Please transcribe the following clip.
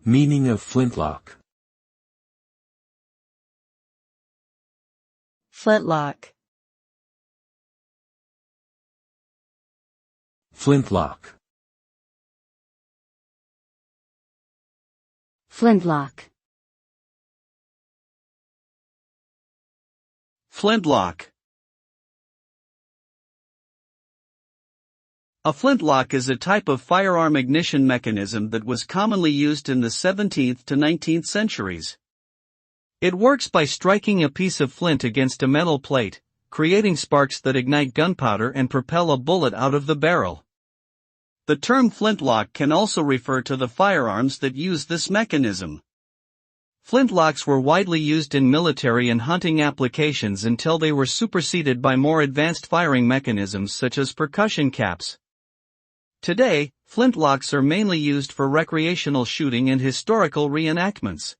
Meaning of flintlock. Flintlock. Flintlock. Flintlock. Flintlock. A flintlock is a type of firearm ignition mechanism that was commonly used in the 17th to 19th centuries. It works by striking a piece of flint against a metal plate, creating sparks that ignite gunpowder and propel a bullet out of the barrel. The term flintlock can also refer to the firearms that use this mechanism. Flintlocks were widely used in military and hunting applications until they were superseded by more advanced firing mechanisms such as percussion caps. Today, flintlocks are mainly used for recreational shooting and historical reenactments.